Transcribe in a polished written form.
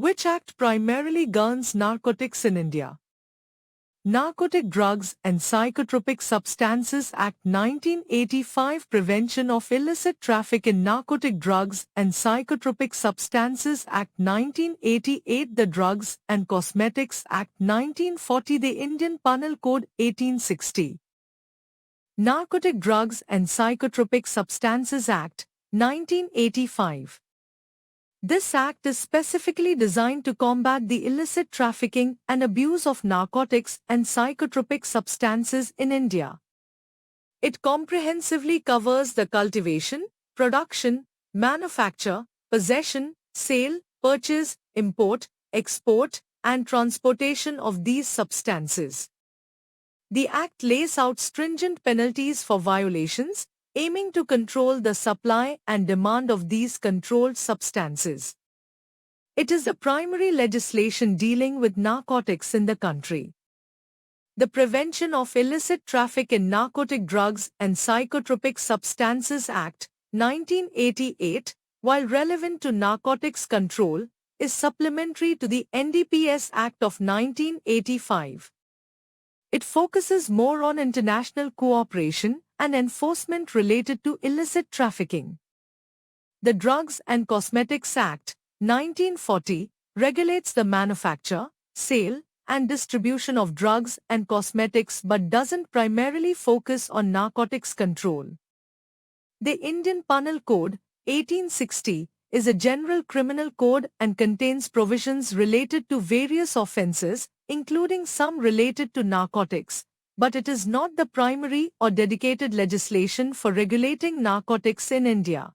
Which act primarily governs narcotics in India? Narcotic Drugs and Psychotropic Substances Act 1985 Prevention of Illicit Traffic in Narcotic Drugs and Psychotropic Substances Act 1988 The Drugs and Cosmetics Act 1940 The Indian Penal Code 1860 Narcotic Drugs and Psychotropic Substances Act 1985. This act is specifically designed to combat the illicit trafficking and abuse of narcotics and psychotropic substances in India. It comprehensively covers the cultivation, production, manufacture, possession, sale, purchase, import, export, and transportation of these substances. The Act lays out stringent penalties for violations, aiming to control the supply and demand of these controlled substances. It is the primary legislation dealing with narcotics in the country. The Prevention of Illicit Traffic in Narcotic Drugs and Psychotropic Substances Act, 1988, while relevant to narcotics control, is supplementary to the NDPS Act of 1985. It focuses more on international cooperation and enforcement related to illicit trafficking. The Drugs and Cosmetics Act, 1940, regulates the manufacture, sale, and distribution of drugs and cosmetics but doesn't primarily focus on narcotics control. The Indian Penal Code, 1860, is a general criminal code and contains provisions related to various offences, including some related to narcotics, but it is not the primary or dedicated legislation for regulating narcotics in India.